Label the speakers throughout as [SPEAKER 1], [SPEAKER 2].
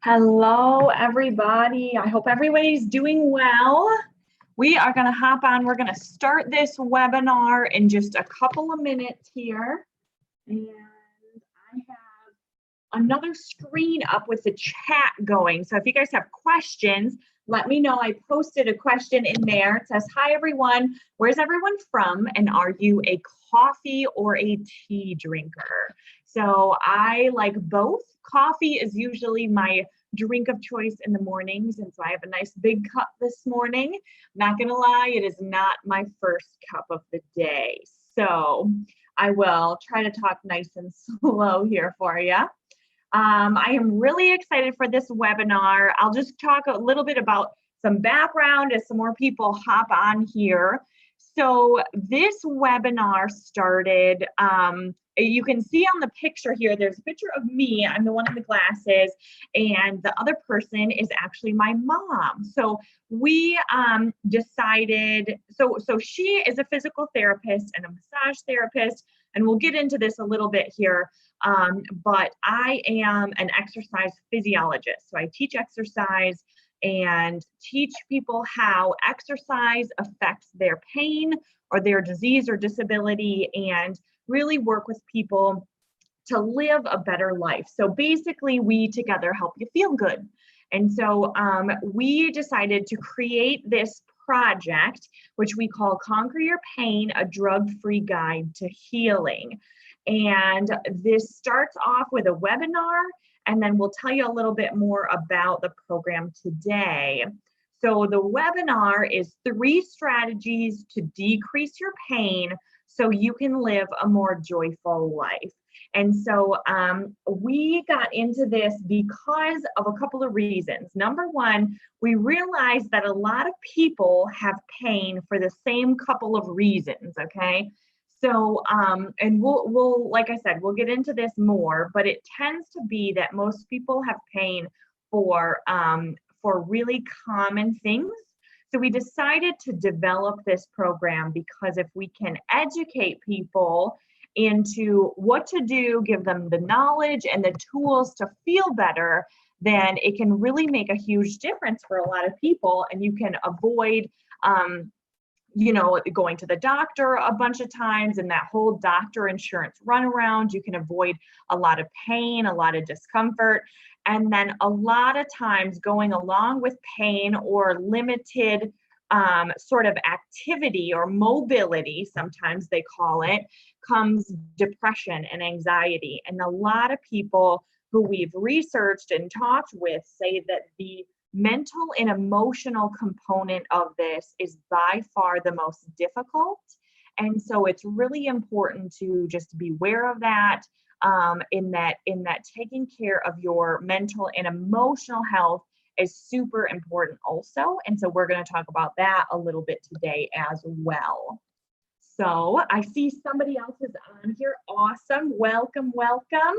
[SPEAKER 1] Hello, everybody. I hope everybody's doing well. We are going to hop on. We're going to start this webinar in just a couple of minutes here. And I have another screen up with the chat going. So if you guys have questions, let me know. I posted a question in there. It says, hi, everyone. Where's everyone from? And are you a coffee or a tea drinker? So I like both. Coffee is usually my drink of choice in the mornings, and so I have a nice big cup this morning. Not gonna lie, it is not my first cup of the day. So I will try to talk nice and slow here for you. I am really excited for this webinar. I'll just talk a little bit about some background as some more people hop on here. So this webinar started, you can see on the picture here, there's a picture of me, I'm the one in the glasses, and the other person is actually my mom. So we decided, so she is a physical therapist and a massage therapist, and we'll get into this a little bit here, but I am an exercise physiologist. So I teach exercise and teach people how exercise affects their pain or their disease or disability, and really work with people to live a better life. So basically, we together help you feel good. And so we decided to create this project, which we call Conquer Your Pain, a drug-free guide to healing. And this starts off with a webinar, and then we'll tell you a little bit more about the program today. So the webinar is 3 strategies to decrease your pain so you can live a more joyful life. And so we got into this because of a couple of reasons. Number one, we realized that a lot of people have pain for the same couple of reasons, okay? So, and we'll, like I said, we'll get into this more, but it tends to be that most people have pain for really common things. So we decided to develop this program because if we can educate people into what to do, give them the knowledge and the tools to feel better, then it can really make a huge difference for a lot of people, and you can avoid going to the doctor a bunch of times and that whole doctor insurance runaround. You can avoid a lot of pain, a lot of discomfort. And then a lot of times going along with pain or limited sort of activity or mobility, sometimes they call it, comes depression and anxiety. And a lot of people who we've researched and talked with say that the mental and emotional component of this is by far the most difficult. And so it's really important to just be aware of that, in that taking care of your mental and emotional health is super important also. And so we're going to talk about that a little bit today as well. So I see somebody else is on here. Awesome. Welcome, welcome.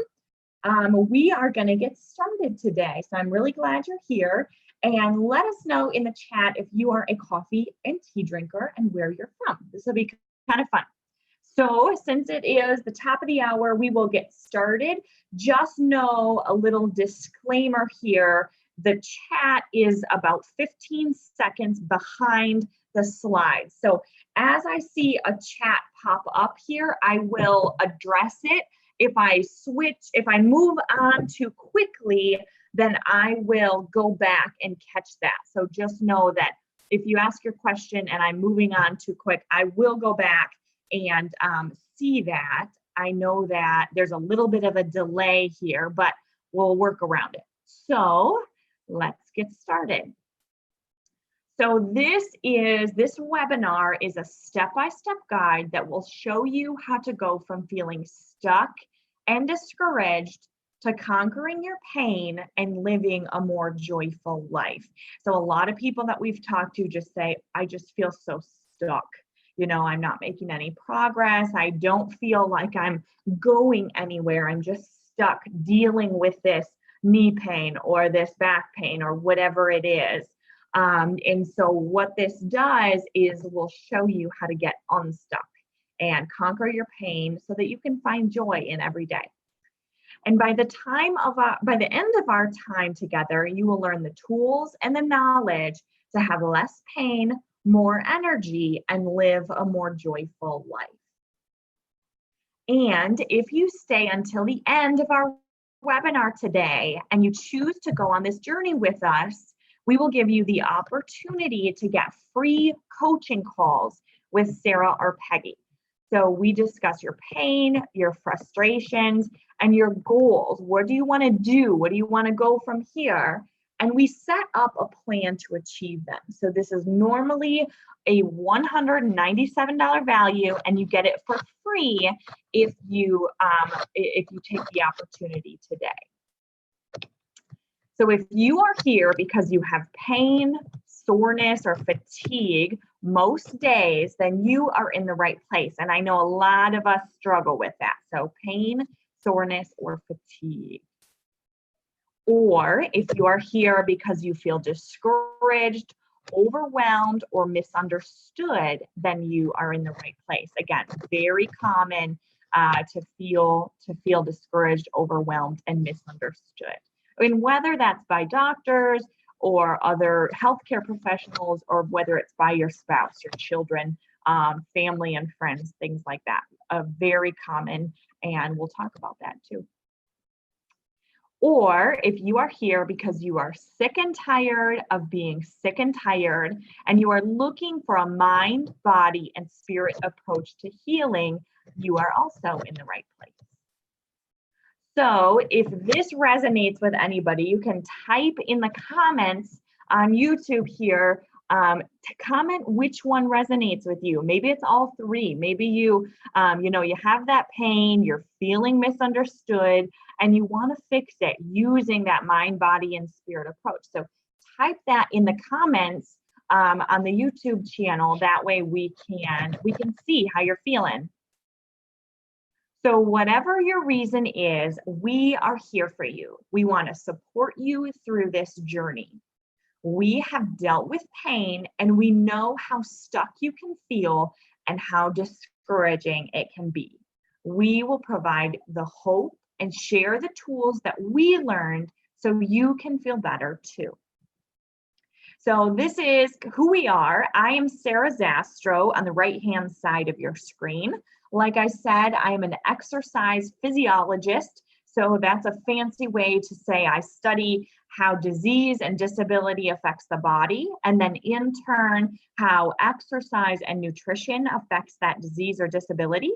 [SPEAKER 1] We are going to get started today. So I'm really glad you're here. And let us know in the chat if you are a coffee and tea drinker and where you're from. This will be kind of fun. So since it is the top of the hour, we will get started. Just know a little disclaimer here. The chat is about 15 seconds behind the slides. So as I see a chat pop up here, I will address it. If I move on too quickly, then I will go back and catch that. So just know that if you ask your question and I'm moving on too quick, I will go back and see that. I know that there's a little bit of a delay here, but we'll work around it. So let's get started. So this webinar is a step-by-step guide that will show you how to go from feeling stuck and discouraged to conquering your pain and living a more joyful life. So a lot of people that we've talked to just say, I just feel so stuck. I'm not making any progress. I don't feel like I'm going anywhere. I'm just stuck dealing with this knee pain or this back pain or whatever it is. And so what this does is we'll show you how to get unstuck and conquer your pain so that you can find joy in every day. And by the end of our time together, you will learn the tools and the knowledge to have less pain, more energy, and live a more joyful life. And if you stay until the end of our webinar today and you choose to go on this journey with us, we will give you the opportunity to get free coaching calls with Sarah or Peggy. So we discuss your pain, your frustrations, and your goals. What do you want to do? What do you want to go from here? And we set up a plan to achieve them. So this is normally a $197 value, and you get it for free if you take the opportunity today. So if you are here because you have pain, soreness, or fatigue most days, then you are in the right place. And I know a lot of us struggle with that. So pain, soreness, or fatigue. Or if you are here because you feel discouraged, overwhelmed, or misunderstood, then you are in the right place. Again, very common to feel discouraged, overwhelmed, and misunderstood. I mean, whether that's by doctors or other healthcare professionals, or whether it's by your spouse, your children, family and friends, things like that. Very common, and we'll talk about that too. Or if you are here because you are sick and tired of being sick and tired, and you are looking for a mind, body, and spirit approach to healing, you are also in the right place. So if this resonates with anybody, you can type in the comments on YouTube here to comment which one resonates with you. Maybe it's all three. Maybe you have that pain, you're feeling misunderstood, and you want to fix it using that mind, body, and spirit approach. So type that in the comments on the YouTube channel. That way we can see how you're feeling. So whatever your reason is, we are here for you. We want to support you through this journey. We have dealt with pain, and we know how stuck you can feel and how discouraging it can be. We will provide the hope and share the tools that we learned so you can feel better too. So this is who we are. I am Sarah Zastro on the right-hand side of your screen. Like I said, I am an exercise physiologist. So that's a fancy way to say I study how disease and disability affects the body, and then in turn, how exercise and nutrition affects that disease or disability.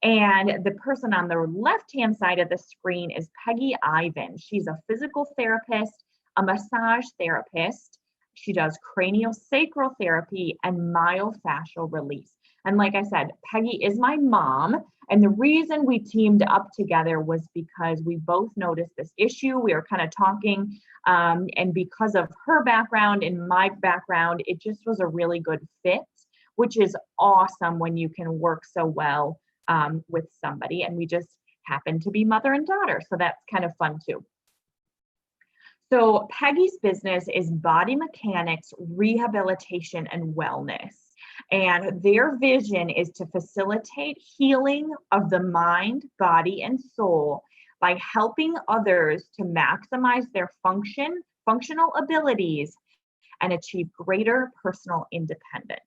[SPEAKER 1] And the person on the left-hand side of the screen is Peggy Ivan. She's a physical therapist, a massage therapist. She does craniosacral therapy and myofascial release. And like I said, Peggy is my mom. And the reason we teamed up together was because we both noticed this issue. We were kind of talking, and because of her background and my background, it just was a really good fit, which is awesome when you can work so well with somebody. And we just happen to be mother and daughter. So that's kind of fun too. So Peggy's business is Body Mechanics Rehabilitation and Wellness. And their vision is to facilitate healing of the mind, body, and soul by helping others to maximize their functional abilities and achieve greater personal independence.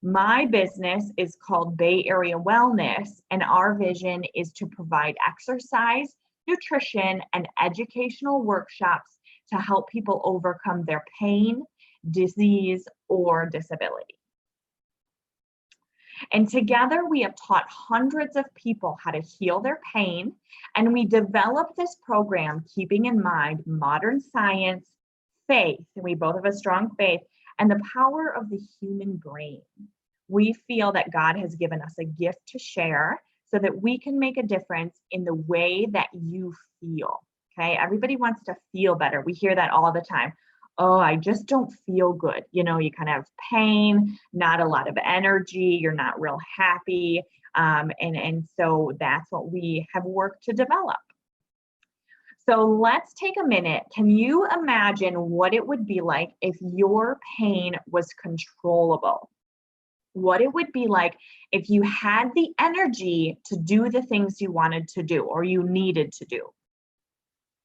[SPEAKER 1] My business is called Bay Area Wellness, and our vision is to provide exercise, nutrition, and educational workshops to help people overcome their pain, disease, or disability. And together we have taught hundreds of people how to heal their pain, and we developed this program keeping in mind modern science, faith, and we both have a strong faith, and the power of the human brain. We feel that God has given us a gift to share so that we can make a difference in the way that you feel, okay? Everybody wants to feel better. We hear that all the time. Oh, I just don't feel good. You know, you kind of have pain, not a lot of energy, you're not real happy. And so that's what we have worked to develop. So let's take a minute. Can you imagine what it would be like if your pain was controllable? what it would be like if you had the energy to do the things you wanted to do or you needed to do.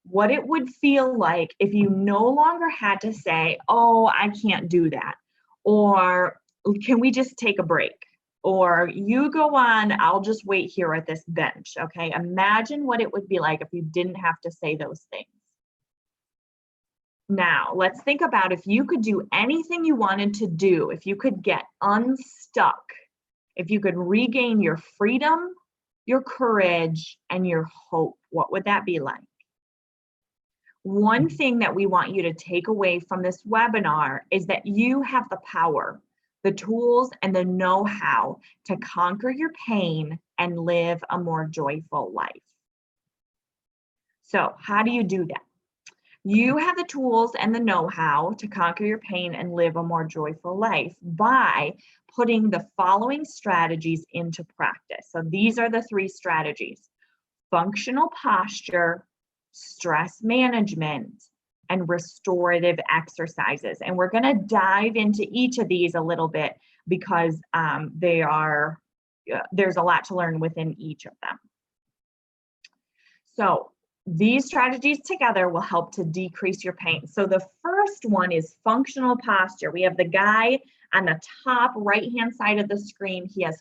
[SPEAKER 1] What it would feel like if you no longer had to say, oh, I can't do that. Or can we just take a break? Or you go on, I'll just wait here at this bench. Okay. Imagine what it would be like if you didn't have to say those things. Now, let's think about if you could do anything you wanted to do, if you could get unstuck, if you could regain your freedom, your courage, and your hope, what would that be like? One thing that we want you to take away from this webinar is that you have the power, the tools, and the know-how to conquer your pain and live a more joyful life. So, how do you do that? You have the tools and the know-how to conquer your pain and live a more joyful life by putting the following strategies into practice. So these are the 3 strategies: functional posture, stress management, and restorative exercises. And we're going to dive into each of these a little bit because there's a lot to learn within each of them. So these strategies together will help to decrease your pain. So the first one is functional posture. We have the guy on the top right-hand side of the screen. He has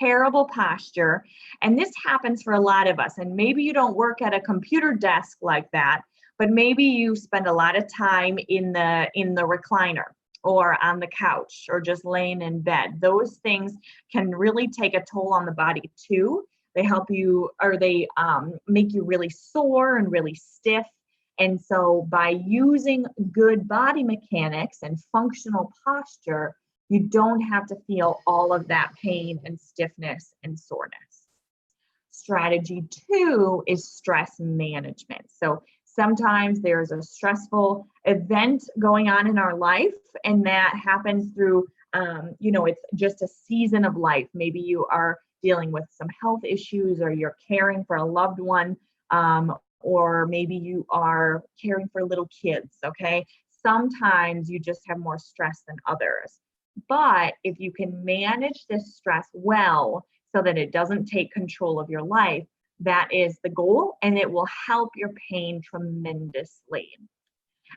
[SPEAKER 1] terrible posture, and this happens for a lot of us. And maybe you don't work at a computer desk like that, but maybe you spend a lot of time in the recliner or on the couch or just laying in bed. Those things can really take a toll on the body too. They help you, or they make you really sore and really stiff. And so by using good body mechanics and functional posture, you don't have to feel all of that pain and stiffness and soreness. Strategy 2 is stress management. So sometimes there's a stressful event going on in our life, and that happens through, it's just a season of life. Maybe you are dealing with some health issues, or you're caring for a loved one, or maybe you are caring for little kids, okay? Sometimes you just have more stress than others. But if you can manage this stress well so that it doesn't take control of your life, that is the goal, and it will help your pain tremendously.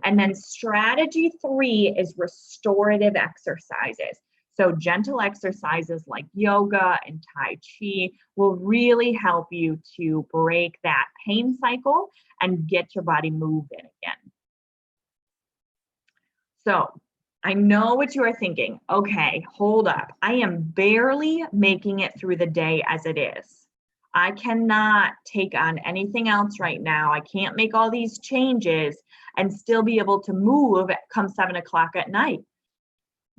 [SPEAKER 1] And then strategy 3 is restorative exercises. So gentle exercises like yoga and Tai Chi will really help you to break that pain cycle and get your body moving again. So I know what you are thinking. Okay, hold up. I am barely making it through the day as it is. I cannot take on anything else right now. I can't make all these changes and still be able to move come 7 o'clock at night.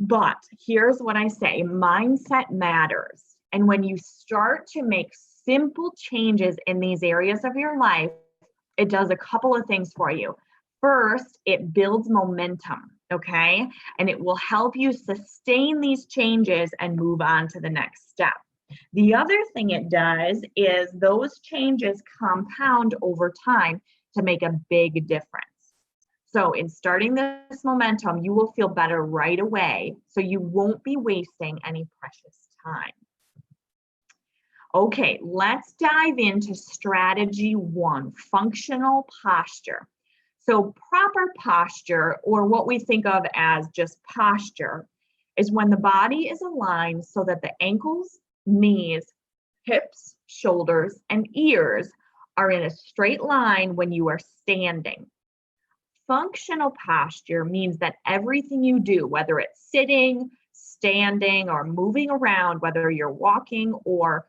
[SPEAKER 1] But here's what I say, mindset matters. And when you start to make simple changes in these areas of your life, it does a couple of things for you. First, it builds momentum, okay? And it will help you sustain these changes and move on to the next step. The other thing it does is those changes compound over time to make a big difference. So in starting this momentum, you will feel better right away, so you won't be wasting any precious time. Okay, let's dive into strategy 1, functional posture. So proper posture, or what we think of as just posture, is when the body is aligned so that the ankles, knees, hips, shoulders, and ears are in a straight line when you are standing. Functional posture means that everything you do, whether it's sitting, standing, or moving around, whether you're walking or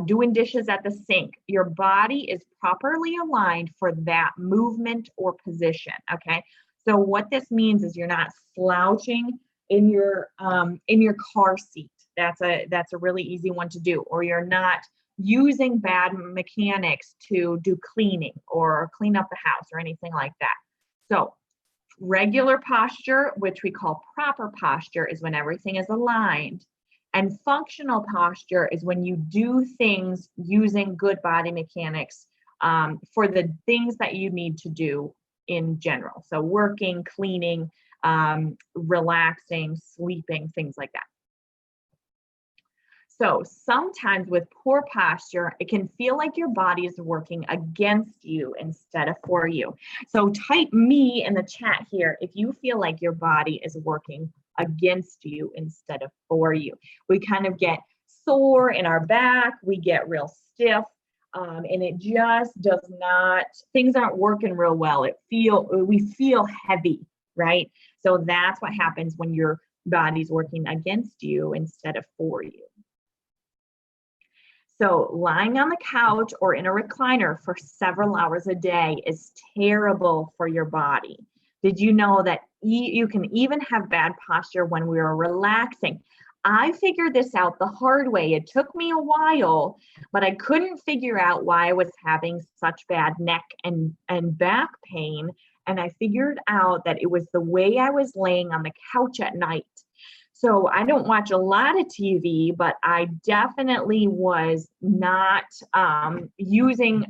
[SPEAKER 1] doing dishes at the sink, your body is properly aligned for that movement or position. Okay, so what this means is you're not slouching in your car seat. That's a really easy one to do. Or you're not using bad mechanics to do cleaning or clean up the house or anything like that. So regular posture, which we call proper posture, is when everything is aligned. And functional posture is when you do things using good body mechanics for the things that you need to do in general. So working, cleaning, relaxing, sleeping, things like that. So sometimes with poor posture, it can feel like your body is working against you instead of for you. So type me in the chat here if you feel like your body is working against you instead of for you. We kind of get sore in our back, we get real stiff, and it just does not, things aren't working real well. We feel heavy, right? So that's what happens when your body's working against you instead of for you. So lying on the couch or in a recliner for several hours a day is terrible for your body. Did you know that you can even have bad posture when we are relaxing? I figured this out the hard way. It took me a while, but I couldn't figure out why I was having such bad neck and back pain. And I figured out that it was the way I was laying on the couch at night. So I don't watch a lot of TV, but I definitely was not using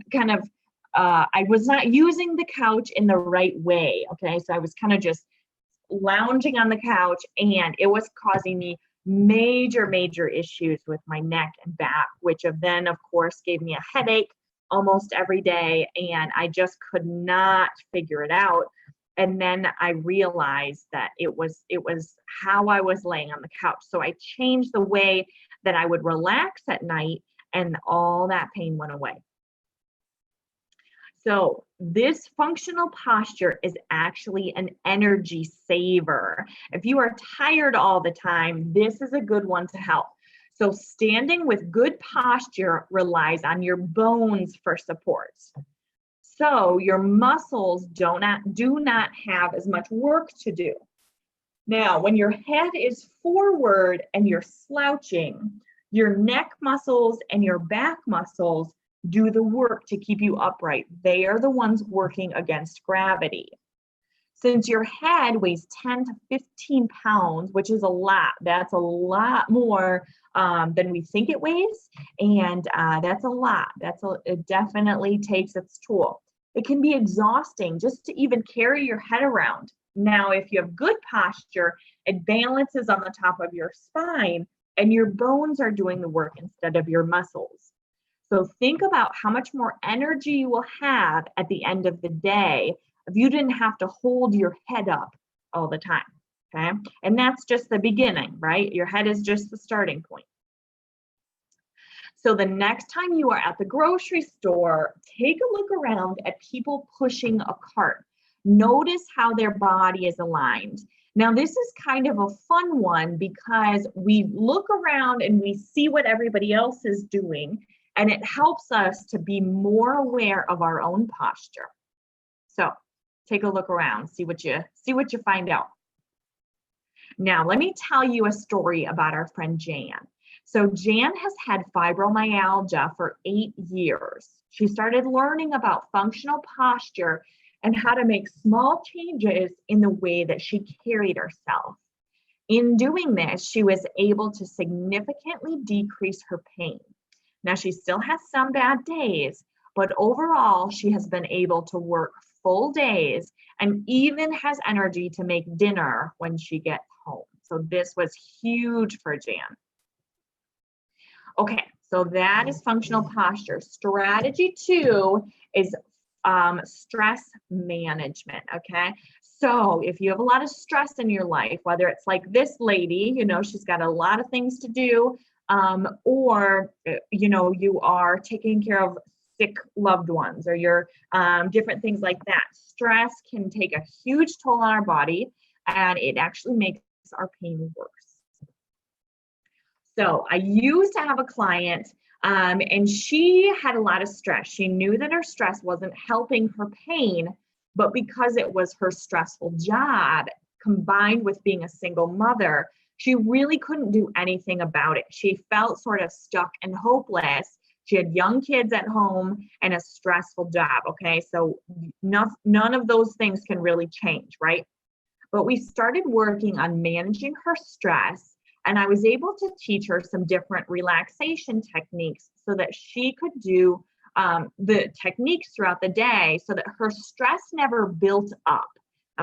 [SPEAKER 1] I was not using the couch in the right way. Okay, so I was kind of just lounging on the couch, and it was causing me major issues with my neck and back, which then of course gave me a headache almost every day, and I just could not figure it out. And then I realized that it was how I was laying on the couch. So I changed the way that I would relax at night, and all that pain went away. So this functional posture is actually an energy saver. If you are tired all the time, this is a good one to help. So standing with good posture relies on your bones for support. So your muscles do not have as much work to do. Now, when your head is forward and you're slouching, your neck muscles and your back muscles do the work to keep you upright. They are the ones working against gravity. Since your head weighs 10 to 15 pounds, which is a lot, that's a lot more than we think it weighs. And that's a lot. It definitely takes its toll. It can be exhausting just to even carry your head around. Now, if you have good posture, it balances on the top of your spine, and your bones are doing the work instead of your muscles. So think about how much more energy you will have at the end of the day if you didn't have to hold your head up all the time, okay? And that's just the beginning, right? Your head is just the starting point. So the next time you are at the grocery store, take a look around at people pushing a cart. Notice how their body is aligned. Now, this is kind of a fun one because we look around and we see what everybody else is doing, and it helps us to be more aware of our own posture. So take a look around, see what you find out. Now, let me tell you a story about our friend Jan. So Jan has had fibromyalgia for 8 years. She started learning about functional posture and how to make small changes in the way that she carried herself. In doing this, she was able to significantly decrease her pain. Now, she still has some bad days, but overall, she has been able to work full days and even has energy to make dinner when she gets home. So this was huge for Jan. Okay, so that is functional posture. Strategy 2 is stress management, okay? So if you have a lot of stress in your life, whether it's like this lady, she's got a lot of things to do, or, you are taking care of sick loved ones, or you're different things like that. Stress can take a huge toll on our body, and it actually makes our pain worse. So I used to have a client, and she had a lot of stress. She knew that her stress wasn't helping her pain, but because it was her stressful job combined with being a single mother, she really couldn't do anything about it. She felt sort of stuck and hopeless. She had young kids at home and a stressful job, okay? So none of those things can really change, right? But we started working on managing her stress, and I was able to teach her some different relaxation techniques so that she could do the techniques throughout the day so that her stress never built up.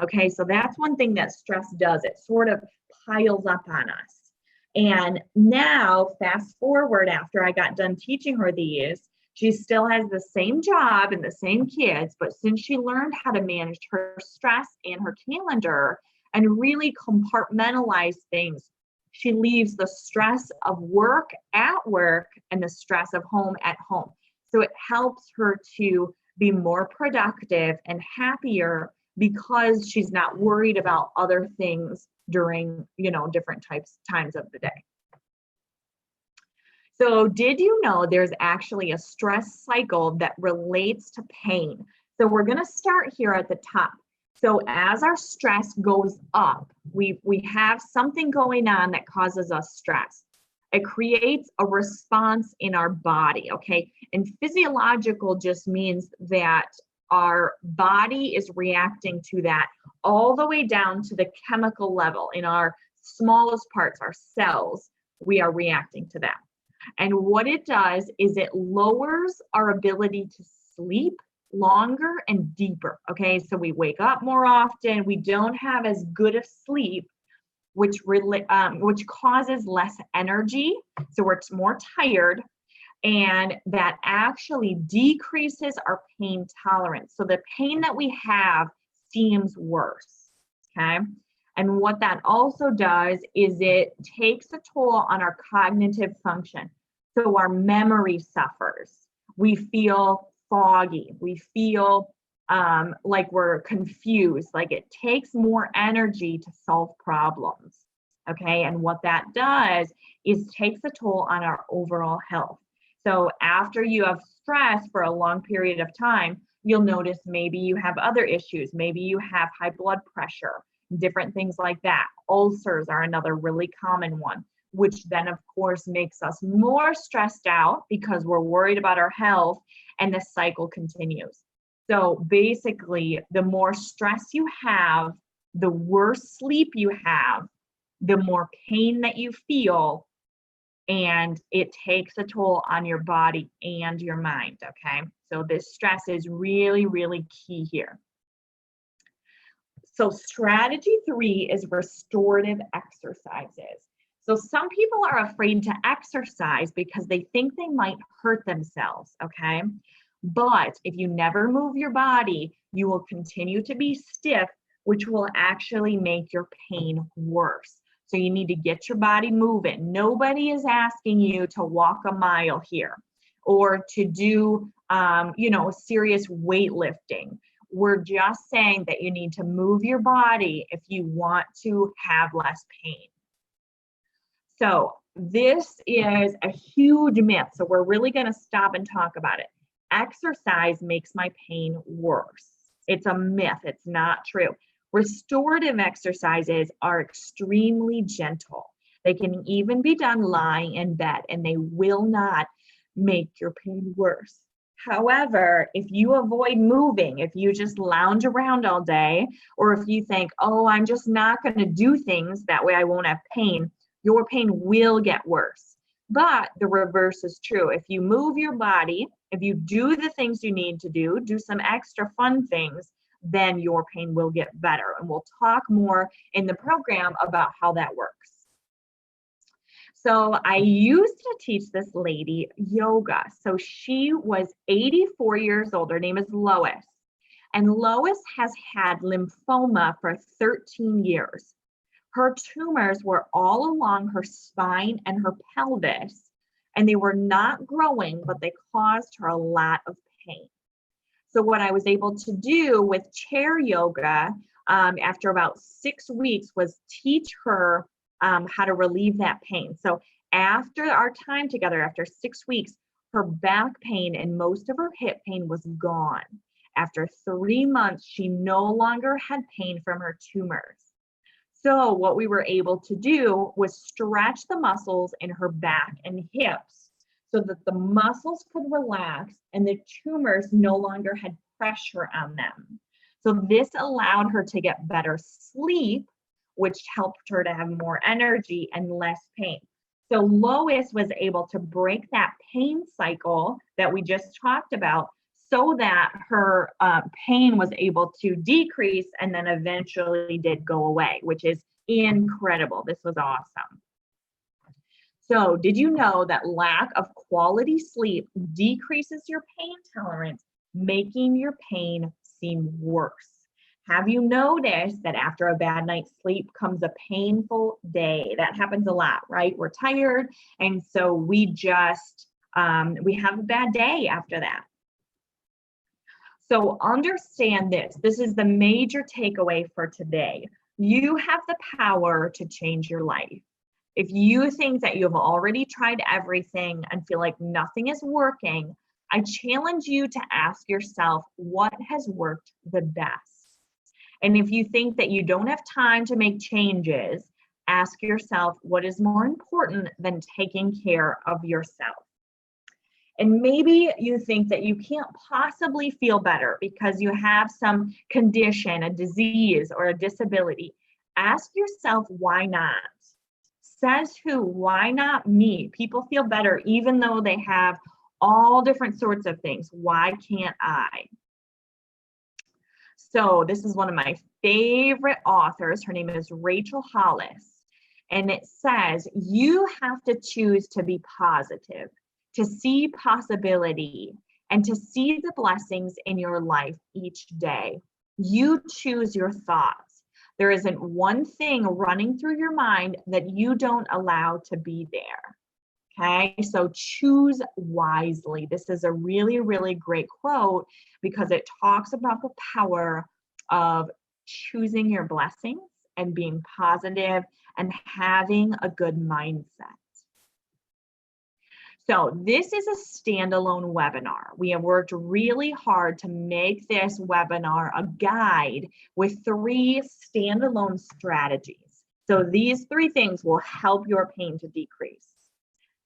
[SPEAKER 1] Okay, so that's one thing that stress does. It sort of piles up on us. And now, fast forward, after I got done teaching her these, she still has the same job and the same kids, but since she learned how to manage her stress and her calendar and really compartmentalize things, she leaves the stress of work at work and the stress of home at home. So it helps her to be more productive and happier because she's not worried about other things during, different times of the day. So did you know there's actually a stress cycle that relates to pain? So we're going to start here at the top. So as our stress goes up, we have something going on that causes us stress. It creates a response in our body, okay? And physiological just means that our body is reacting to that all the way down to the chemical level. In our smallest parts, our cells, we are reacting to that. And what it does is it lowers our ability to sleep longer and deeper, okay? So we wake up more often, we don't have as good of sleep, which causes less energy, so we're more tired, and that actually decreases our pain tolerance. So the pain that we have seems worse, okay? And what that also does is it takes a toll on our cognitive function. So our memory suffers. We feel foggy. We feel like we're confused, like it takes more energy to solve problems, okay? And what that does is takes a toll on our overall health. So after you have stress for a long period of time, you'll notice maybe you have other issues. Maybe you have high blood pressure, different things like that. Ulcers are another really common one, which then of course makes us more stressed out because we're worried about our health, and the cycle continues. So basically, the more stress you have, the worse sleep you have, the more pain that you feel, and it takes a toll on your body and your mind, okay? So this stress is really, really key here. So strategy 3 is restorative exercises. So some people are afraid to exercise because they think they might hurt themselves, okay? But if you never move your body, you will continue to be stiff, which will actually make your pain worse. So you need to get your body moving. Nobody is asking you to walk a mile here or to do, serious weightlifting. We're just saying that you need to move your body if you want to have less pain. So this is a huge myth. So we're really going to stop and talk about it. Exercise makes my pain worse. It's a myth. It's not true. Restorative exercises are extremely gentle. They can even be done lying in bed, and they will not make your pain worse. However, if you avoid moving, if you just lounge around all day, or if you think, oh, I'm just not going to do things, that way I won't have pain, your pain will get worse. But the reverse is true. If you move your body, if you do the things you need to do some extra fun things, then your pain will get better. And we'll talk more in the program about how that works. So I used to teach this lady yoga. So she was 84 years old. Her name is Lois. And Lois has had lymphoma for 13 years. Her tumors were all along her spine and her pelvis, and they were not growing, but they caused her a lot of pain. So what I was able to do with chair yoga after about 6 weeks was teach her how to relieve that pain. So after our time together, after 6 weeks, her back pain and most of her hip pain was gone. After 3 months, she no longer had pain from her tumors. So what we were able to do was stretch the muscles in her back and hips so that the muscles could relax and the tumors no longer had pressure on them. So this allowed her to get better sleep, which helped her to have more energy and less pain. So Lois was able to break that pain cycle that we just talked about so that her pain was able to decrease and then eventually did go away, which is incredible. This was awesome. So, did you know that lack of quality sleep decreases your pain tolerance, making your pain seem worse? Have you noticed that after a bad night's sleep comes a painful day? That happens a lot, right? We're tired, and so we have a bad day after that. So understand this. This is the major takeaway for today. You have the power to change your life. If you think that you've already tried everything and feel like nothing is working, I challenge you to ask yourself what has worked the best. And if you think that you don't have time to make changes, ask yourself what is more important than taking care of yourself. And maybe you think that you can't possibly feel better because you have some condition, a disease, or a disability. Ask yourself, why not? Says who? Why not me? People feel better even though they have all different sorts of things. Why can't I? So this is one of my favorite authors. Her name is Rachel Hollis. And it says, you have to choose to be positive, to see possibility, and to see the blessings in your life each day. You choose your thoughts. There isn't one thing running through your mind that you don't allow to be there. Okay, so choose wisely. This is a really, really great quote because it talks about the power of choosing your blessings and being positive and having a good mindset. So this is a standalone webinar. We have worked really hard to make this webinar a guide with 3 standalone strategies. So these 3 things will help your pain to decrease.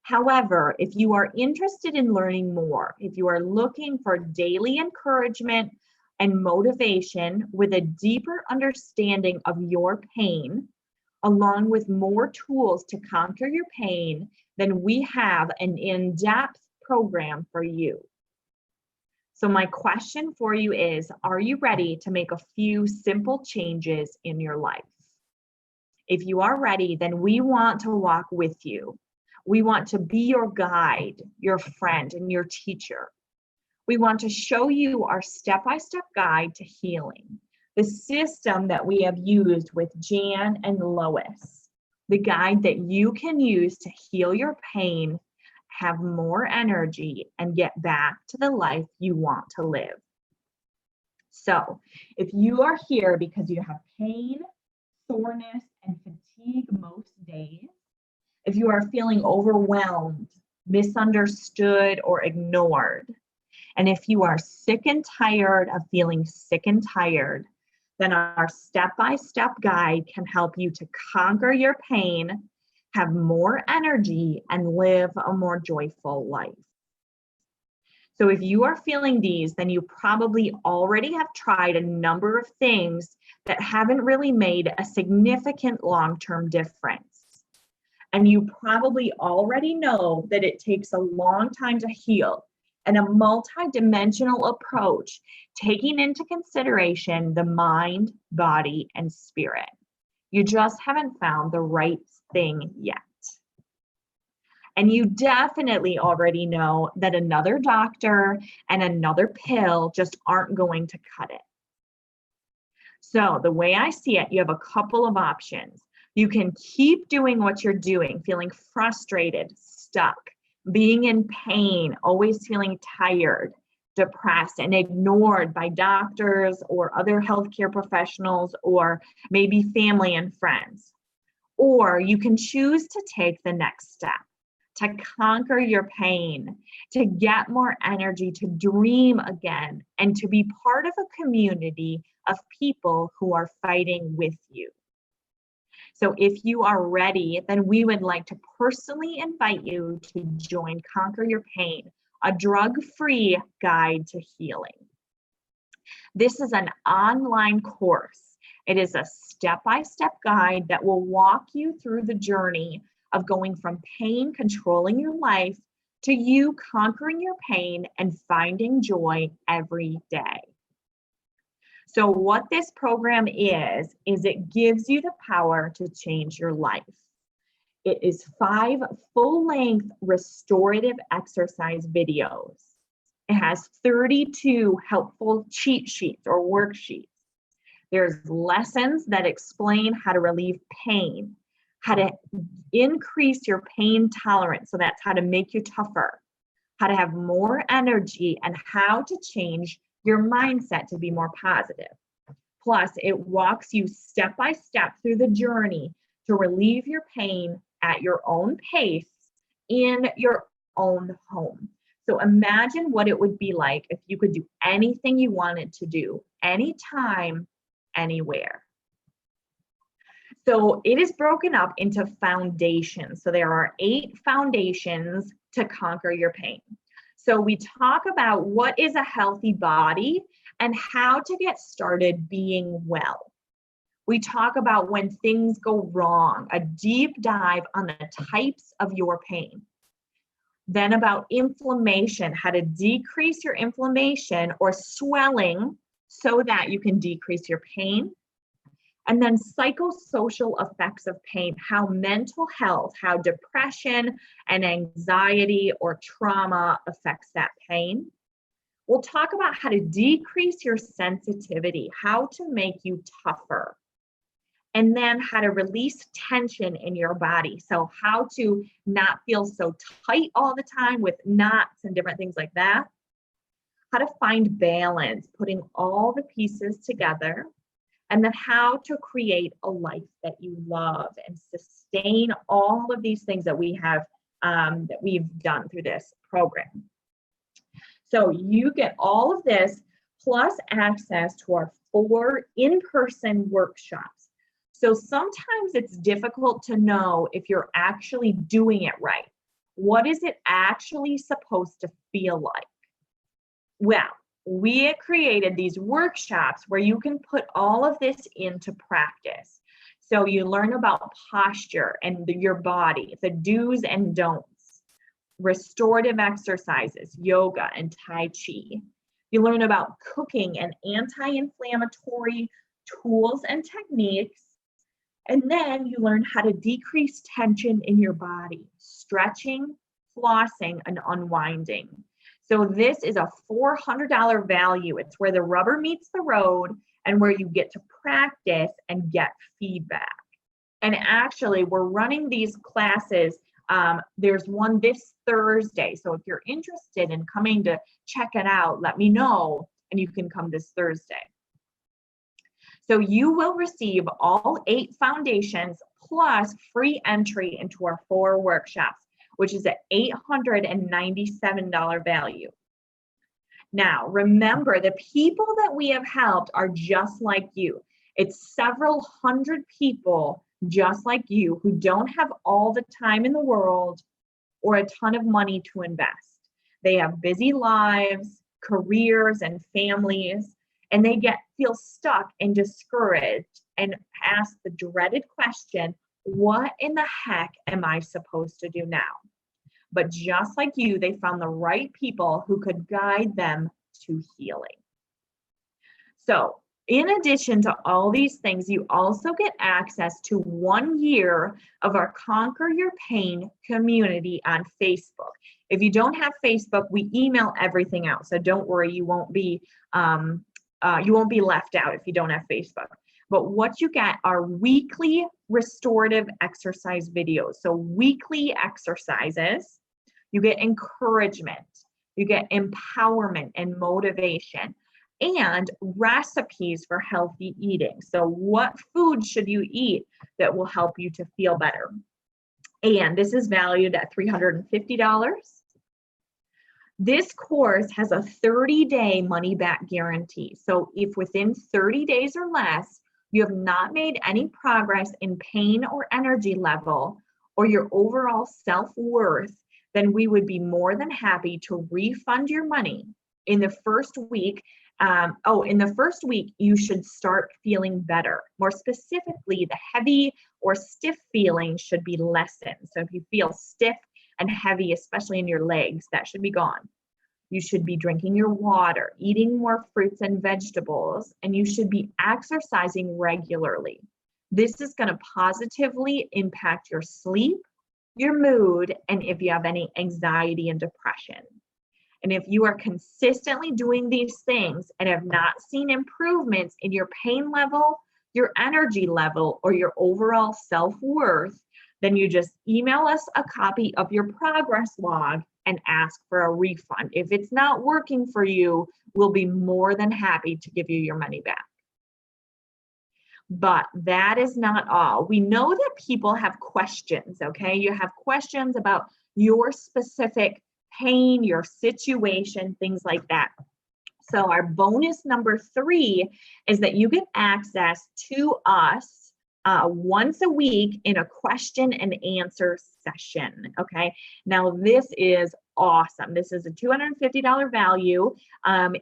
[SPEAKER 1] However, if you are interested in learning more, if you are looking for daily encouragement and motivation with a deeper understanding of your pain, along with more tools to conquer your pain, then we have an in-depth program for you. So my question for you is, are you ready to make a few simple changes in your life? If you are ready, then we want to walk with you. We want to be your guide, your friend, and your teacher. We want to show you our step-by-step guide to healing, the system that we have used with Jan and Lois, the guide that you can use to heal your pain, have more energy, and get back to the life you want to live. So, if you are here because you have pain, soreness, and fatigue most days, if you are feeling overwhelmed, misunderstood, or ignored, and if you are sick and tired of feeling sick and tired, then our step-by-step guide can help you to conquer your pain, have more energy, and live a more joyful life. So if you are feeling these, then you probably already have tried a number of things that haven't really made a significant long-term difference. And you probably already know that it takes a long time to heal, and a multi-dimensional approach taking into consideration the mind, body, and spirit. You just haven't found the right thing yet. And you definitely already know that another doctor and another pill just aren't going to cut it. So the way I see it, you have a couple of options. You can keep doing what you're doing, feeling frustrated, stuck, being in pain, always feeling tired, depressed, and ignored by doctors or other healthcare professionals, or maybe family and friends. Or you can choose to take the next step, to conquer your pain, to get more energy, to dream again, and to be part of a community of people who are fighting with you. So if you are ready, then we would like to personally invite you to join Conquer Your Pain, a drug-free guide to healing. This is an online course. It is a step-by-step guide that will walk you through the journey of going from pain controlling your life to you conquering your pain and finding joy every day. So what this program is it gives you the power to change your life. It is 5 full-length restorative exercise videos. It has 32 helpful cheat sheets or worksheets. There's lessons that explain how to relieve pain, how to increase your pain tolerance, so that's how to make you tougher, how to have more energy, and how to change your mindset to be more positive. Plus, it walks you step by step through the journey to relieve your pain at your own pace in your own home. So imagine what it would be like if you could do anything you wanted to do, anytime, anywhere. So it is broken up into foundations. So there are 8 foundations to conquer your pain. So we talk about what is a healthy body and how to get started being well. We talk about when things go wrong, a deep dive on the types of your pain. Then about inflammation, how to decrease your inflammation or swelling so that you can decrease your pain. And then psychosocial effects of pain, how mental health, how depression and anxiety or trauma affects that pain. We'll talk about how to decrease your sensitivity, how to make you tougher. And then how to release tension in your body. So how to not feel so tight all the time with knots and different things like that. How to find balance, putting all the pieces together. And then how to create a life that you love and sustain all of these things that we have, that we've done through this program. So you get all of this plus access to our 4 in-person workshops. So sometimes it's difficult to know if you're actually doing it right. What is it actually supposed to feel like? Well, we created these workshops where you can put all of this into practice. So you learn about posture and your body, the do's and don'ts, restorative exercises, yoga and Tai Chi. You learn about cooking and anti-inflammatory tools and techniques. And then you learn how to decrease tension in your body, stretching, flossing, and unwinding. So this is a $400 value. It's where the rubber meets the road and where you get to practice and get feedback. And actually, we're running these classes. There's one this Thursday. So if you're interested in coming to check it out, let me know, and you can come this Thursday. So you will receive all 8 foundations plus free entry into our 4 workshops, which is an $897 value. Now, remember, the people that we have helped are just like you. It's several hundred people just like you who don't have all the time in the world or a ton of money to invest. They have busy lives, careers, and families, and they feel stuck and discouraged and ask the dreaded question, what in the heck am I supposed to do now? But just like you, they found the right people who could guide them to healing. So in addition to all these things, you also get access to 1 year of our Conquer Your Pain community on Facebook. If you don't have Facebook, we email everything out. So don't worry, you won't be left out if you don't have Facebook. But what you get are weekly restorative exercise videos. So weekly exercises, you get encouragement, you get empowerment and motivation, and recipes for healthy eating. So what food should you eat that will help you to feel better? And this is valued at $350. This course has a 30-day money-back guarantee. So if within 30 days or less, you have not made any progress in pain or energy level or your overall self-worth, then we would be more than happy to refund your money. In the first week, you should start feeling better. More specifically, the heavy or stiff feeling should be lessened. So if you feel stiff and heavy, especially in your legs, that should be gone. You should be drinking your water, eating more fruits and vegetables, and you should be exercising regularly. This is going to positively impact your sleep, your mood, and if you have any anxiety and depression. And if you are consistently doing these things and have not seen improvements in your pain level, your energy level, or your overall self-worth, then you just email us a copy of your progress log and ask for a refund. If it's not working for you, we'll be more than happy to give you your money back. But that is not all. We know that people have questions, okay? You have questions about your specific pain, your situation, things like that. So our bonus number 3 is that you get access to us once a week in a question and answer session, okay? Now this is awesome. This is a $250 value.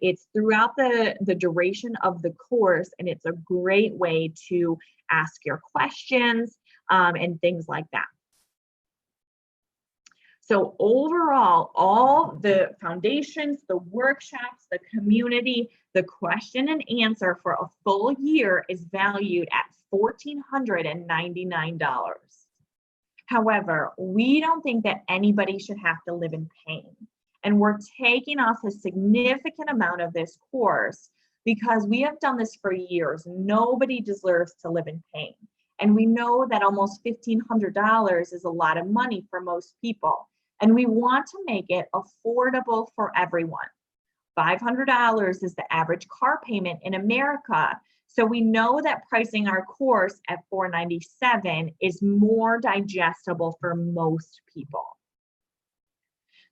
[SPEAKER 1] It's throughout the duration of the course, and it's a great way to ask your questions and things like that. So overall, all the foundations, the workshops, the community, the question and answer for a full year is valued at $1,499. However, we don't think that anybody should have to live in pain. And we're taking off a significant amount of this course because we have done this for years. Nobody deserves to live in pain. And we know that almost $1,500 is a lot of money for most people. And we want to make it affordable for everyone. $500 is the average car payment in America. So we know that pricing our course at $497 is more digestible for most people.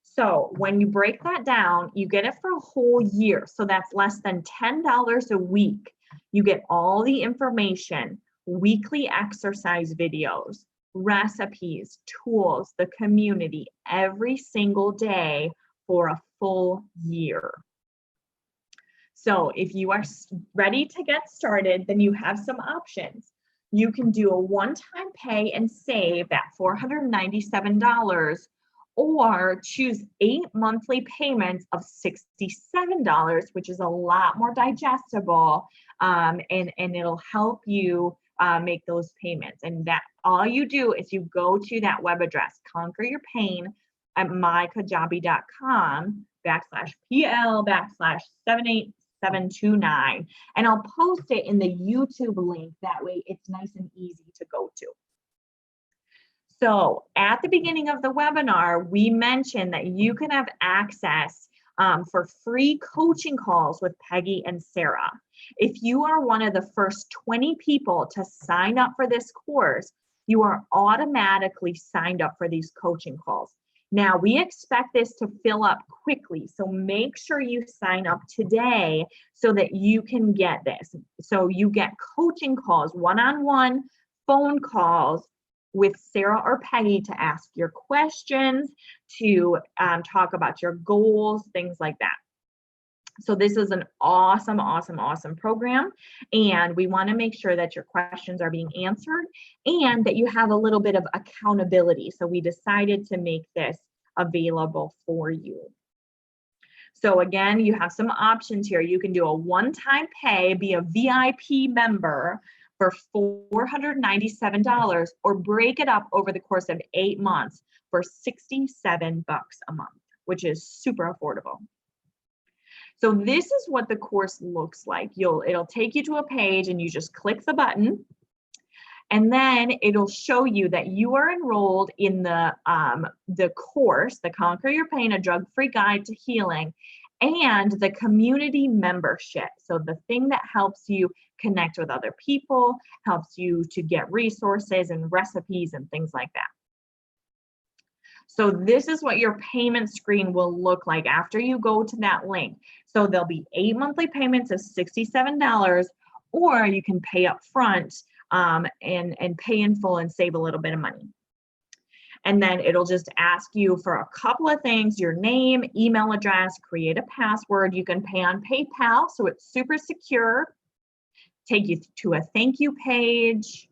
[SPEAKER 1] So when you break that down, you get it for a whole year. So that's less than $10 a week. You get all the information, weekly exercise videos, recipes, tools, the community every single day for a full year. So if you are ready to get started, then you have some options. You can do a one-time pay and save at $497, or choose 8 monthly payments of $67, which is a lot more digestible, and it'll help you make those payments. And that all you do is you go to that web address, Conquer Your Pain at mykajabi.com/PL/78729. And I'll post it in the YouTube link. That way it's nice and easy to go to. So at the beginning of the webinar, we mentioned that you can have access for free coaching calls with Peggy and Sarah. If you are one of the first 20 people to sign up for this course, you are automatically signed up for these coaching calls. Now, we expect this to fill up quickly, so make sure you sign up today so that you can get this. So you get coaching calls, one-on-one phone calls with Sarah or Peggy to ask your questions, to talk about your goals, things like that. So this is an awesome, awesome, awesome program. And we want to make sure that your questions are being answered and that you have a little bit of accountability. So we decided to make this available for you. So again, you have some options here. You can do a one-time pay, be a VIP member for $497, or break it up over the course of 8 months for $67 a month, which is super affordable. So this is what the course looks like. It'll take you to a page and you just click the button, and then it'll show you that you are enrolled in the course, the Conquer Your Pain, a drug-free guide to healing, and the community membership. So the thing that helps you connect with other people, helps you to get resources and recipes and things like that. So this is what your payment screen will look like after you go to that link. So there'll be 8 monthly payments of $67, or you can pay up front and pay in full and save a little bit of money. And then it'll just ask you for a couple of things: your name, email address, create a password. You can pay on PayPal, so it's super secure. Take you to a thank you page.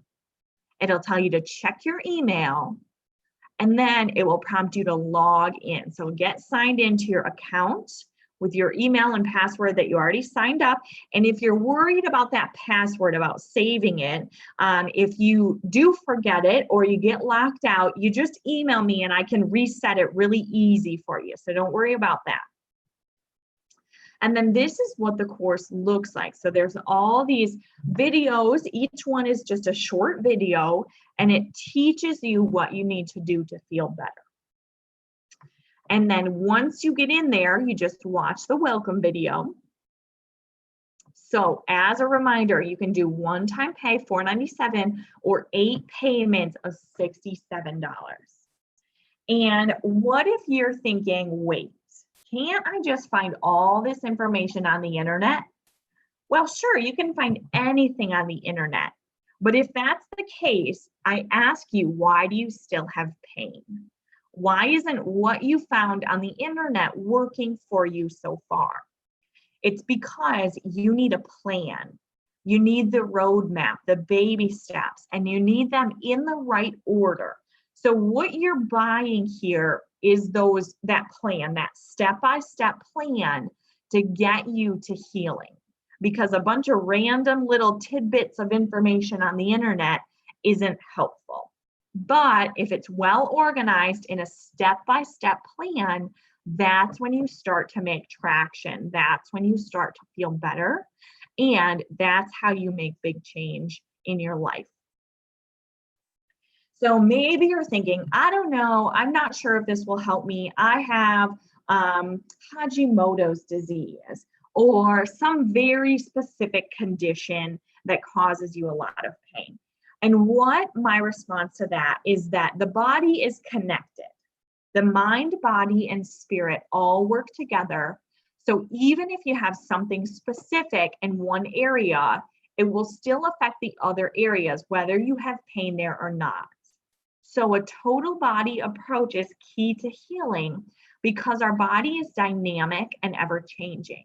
[SPEAKER 1] It'll tell you to check your email, and then it will prompt you to log in. So get signed into your account with your email and password that you already signed up. And if you're worried about that password, about saving it, if you do forget it or you get locked out, you just email me and I can reset it really easy for you. So don't worry about that. And then this is what the course looks like. So there's all these videos. Each one is just a short video, and it teaches you what you need to do to feel better. And then once you get in there, you just watch the welcome video. So as a reminder, you can do one-time pay, $497, or 8 payments of $67. And what if you're thinking, wait, can't I just find all this information on the internet? Well, sure, you can find anything on the internet. But if that's the case, I ask you, why do you still have pain? Why isn't what you found on the internet working for you so far? It's because you need a plan. You need the roadmap, the baby steps, and you need them in the right order. So what you're buying here is that plan, that step-by-step plan to get you to healing. Because a bunch of random little tidbits of information on the internet isn't helpful. But if it's well organized in a step-by-step plan, that's when you start to make traction. That's when you start to feel better. And that's how you make big change in your life. So maybe you're thinking, I don't know, I'm not sure if this will help me. I have Hashimoto's disease or some very specific condition that causes you a lot of pain. And what my response to that is that the body is connected. The mind, body, and spirit all work together. So even if you have something specific in one area, it will still affect the other areas, whether you have pain there or not. So a total body approach is key to healing because our body is dynamic and ever changing.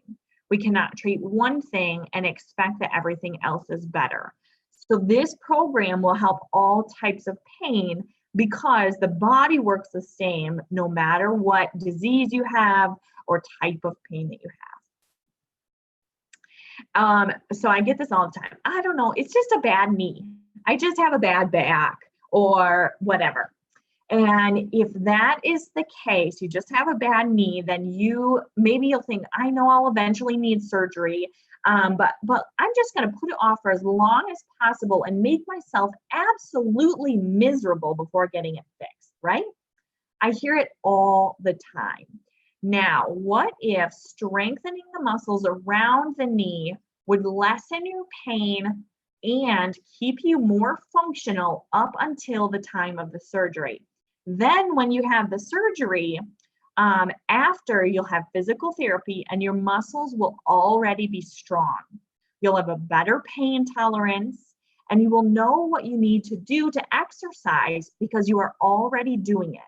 [SPEAKER 1] We cannot treat one thing and expect that everything else is better. So this program will help all types of pain because the body works the same no matter what disease you have or type of pain that you have. So I get this all the time. I don't know, it's just a bad knee. I just have a bad back or whatever. And if that is the case, you just have a bad knee, then maybe you'll think, I know I'll eventually need surgery. But I'm just going to put it off for as long as possible and make myself absolutely miserable before getting it fixed, right? I hear it all the time. Now, what if strengthening the muscles around the knee would lessen your pain and keep you more functional up until the time of the surgery? Then when you have the surgery, after, you'll have physical therapy and your muscles will already be strong. You'll have a better pain tolerance and you will know what you need to do to exercise because you are already doing it.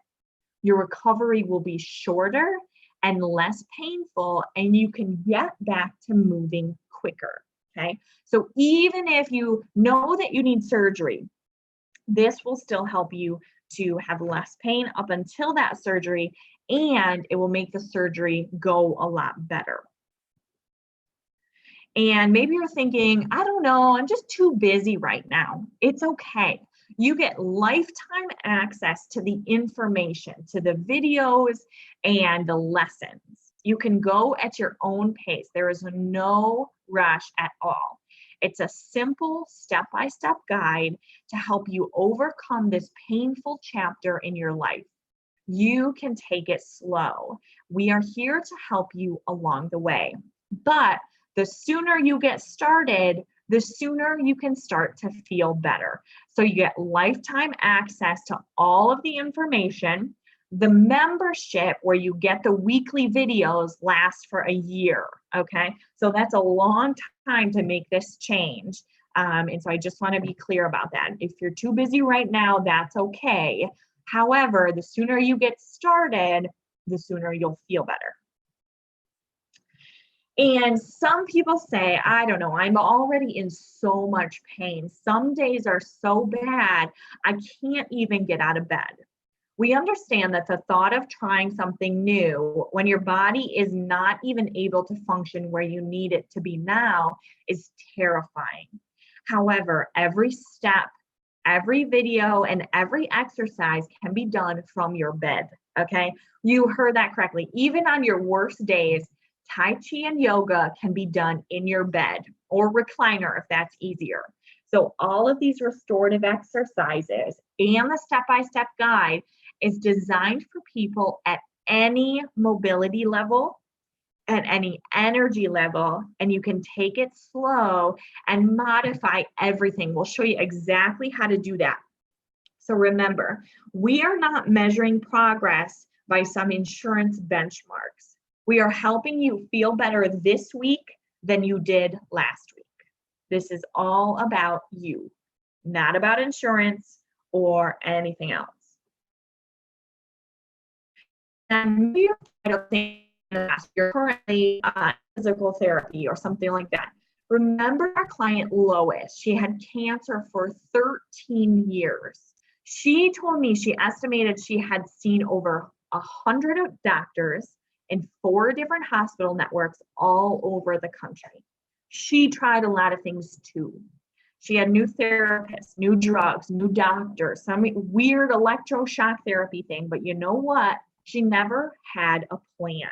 [SPEAKER 1] Your recovery will be shorter and less painful and you can get back to moving quicker, okay? So even if you know that you need surgery, this will still help you to have less pain up until that surgery, and it will make the surgery go a lot better. And maybe you're thinking, I don't know, I'm just too busy right now. It's okay. You get lifetime access to the information, to the videos and the lessons. You can go at your own pace. There is no rush at all. It's a simple step-by-step guide to help you overcome this painful chapter in your life. You can take it slow. We are here to help you along the way. But the sooner you get started, the sooner you can start to feel better. So you get lifetime access to all of the information. The membership where you get the weekly videos lasts for a year, okay? So that's a long time to make this change. And so I just want to be clear about that. If you're too busy right now, that's okay. However, the sooner you get started, the sooner you'll feel better. And some people say, I don't know, I'm already in so much pain. Some days are so bad, I can't even get out of bed. We understand that the thought of trying something new when your body is not even able to function where you need it to be now is terrifying. However, every step, every video, and every exercise can be done from your bed, okay? You heard that correctly. Even on your worst days, Tai Chi and yoga can be done in your bed or recliner if that's easier. So all of these restorative exercises and the step-by-step guide is designed for people at any mobility level, at any energy level, and you can take it slow and modify everything. We'll show you exactly how to do that. So remember, we are not measuring progress by some insurance benchmarks. We are helping you feel better this week than you did last week. This is all about you, not about insurance or anything else. And you're currently physical therapy or something like that. Remember our client Lois, she had cancer for 13 years. She told me she estimated she had seen over 100 doctors in 4 different hospital networks all over the country. She tried a lot of things too. She had new therapists, new drugs, new doctors, some weird electroshock therapy thing, but you know what? She never had a plan.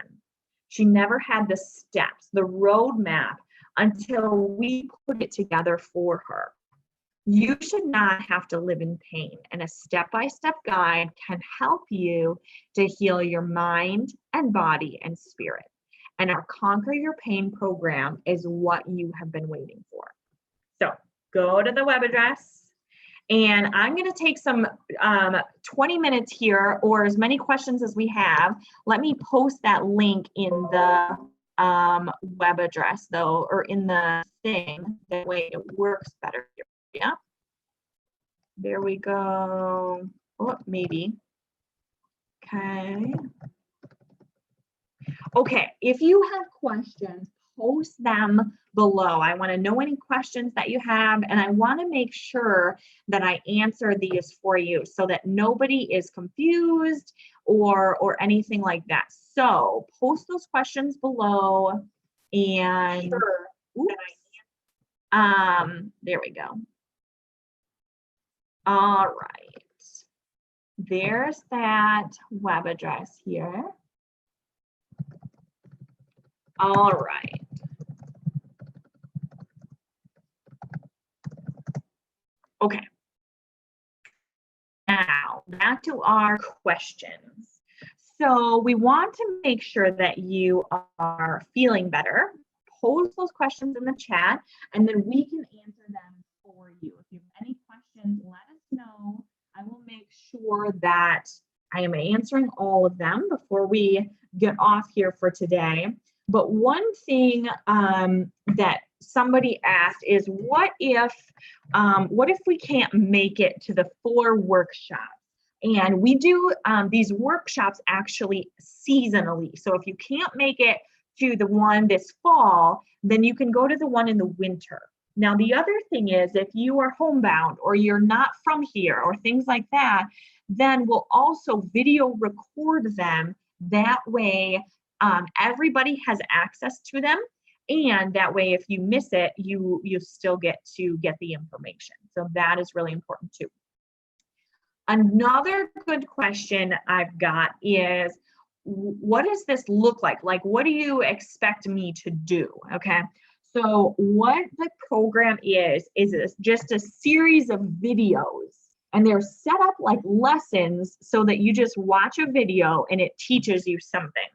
[SPEAKER 1] She never had the steps, the roadmap until we put it together for her. You should not have to live in pain, and a step-by-step guide can help you to heal your mind and body and spirit. And our Conquer Your Pain program is what you have been waiting for. So go to the web address. And I'm going to take some 20 minutes here, or as many questions as we have. Let me post that link in the web address, though, or in the thing. That way it works better here. Yeah. There we go. Oh, maybe. Okay. Okay. If you have questions, post them below. I want to know any questions that you have, and I want to make sure that I answer these for you so that nobody is confused or anything like that. So post those questions below, and
[SPEAKER 2] Sure.
[SPEAKER 1] there we go. All right. There's that web address here. All right. Okay. Now, back to our questions. So we want to make sure that you are feeling better. Post those questions in the chat, and then we can answer them for you. If you have any questions, let us know. I will make sure that I am answering all of them before we get off here for today. But one thing that somebody asked is, what if we can't make it to the 4 workshops? And we do these workshops actually seasonally. So if you can't make it to the one this fall, then you can go to the one in the winter. Now, the other thing is, if you are homebound or you're not from here or things like that, then we'll also video record them. That way, everybody has access to them. And that way, if you miss it, you still get to get the information. So that is really important too. Another good question I've got is, what does this look like? Like, what do you expect me to do? Okay. So what the program is just a series of videos, and they're set up like lessons so that you just watch a video and it teaches you something.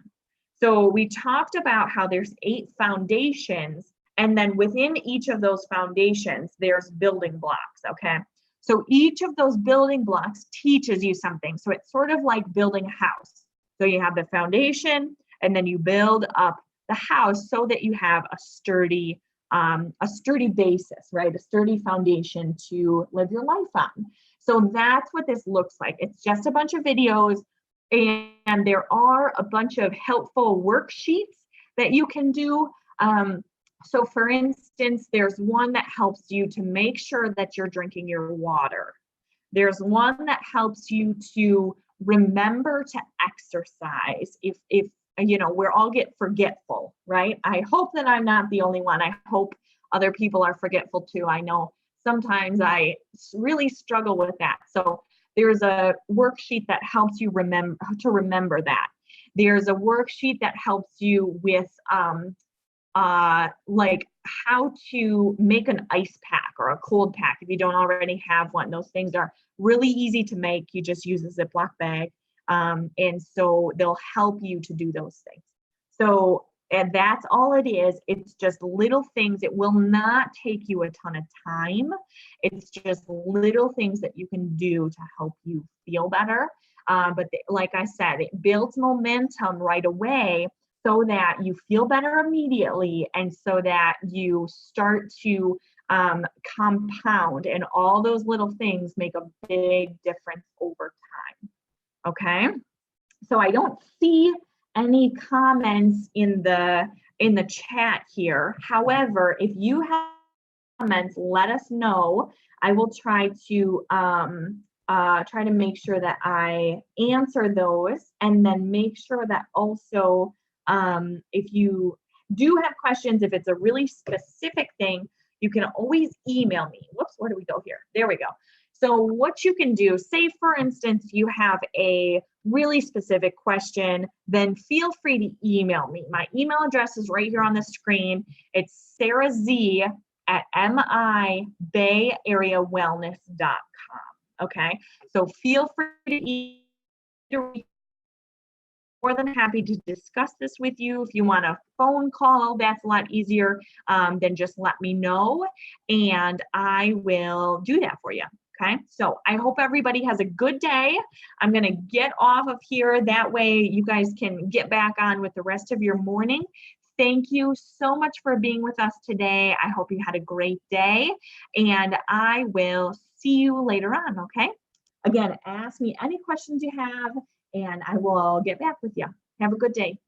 [SPEAKER 1] So we talked about how there's 8 foundations, and then within each of those foundations, there's building blocks, okay? So each of those building blocks teaches you something. So it's sort of like building a house. So you have the foundation, and then you build up the house so that you have a sturdy basis, right? A sturdy foundation to live your life on. So that's what this looks like. It's just a bunch of videos, and there are a bunch of helpful worksheets that you can do. So for instance, there's one that helps you to make sure that you're drinking your water. There's one that helps you to remember to exercise. If you know, we're all get forgetful, right? I hope that I'm not the only one. I hope other people are forgetful too. I know sometimes I really struggle with that. So there's a worksheet that helps you remember that. There's a worksheet that helps you with like how to make an ice pack or a cold pack if you don't already have one. Those things are really easy to make. You just use a Ziploc bag. And so they'll help you to do those things. So, and that's all it is. It's just little things. It will not take you a ton of time. It's just little things that you can do to help you feel better. But like I said, it builds momentum right away so that you feel better immediately and so that you start to compound, and all those little things make a big difference over time. Okay, so I don't see any comments in the chat here. However, if you have comments, let us know. I will try to make sure that I answer those, and then make sure that also if you do have questions, if it's a really specific thing, you can always email me. Whoops, where do we go here? There we go. So what you can do, say for instance, you have a really specific question, then feel free to email me. My email address is right here on the screen. It's sarahz@mibayareawellness.com. Okay, so feel free to more than happy to discuss this with you. If you want a phone call, that's a lot easier. Then just let me know and I will do that for you. Okay, so I hope everybody has a good day. I'm going to get off of here. That way you guys can get back on with the rest of your morning. Thank you so much for being with us today. I hope you had a great day, and I will see you later on, okay? Again, ask me any questions you have, and I will get back with you. Have a good day.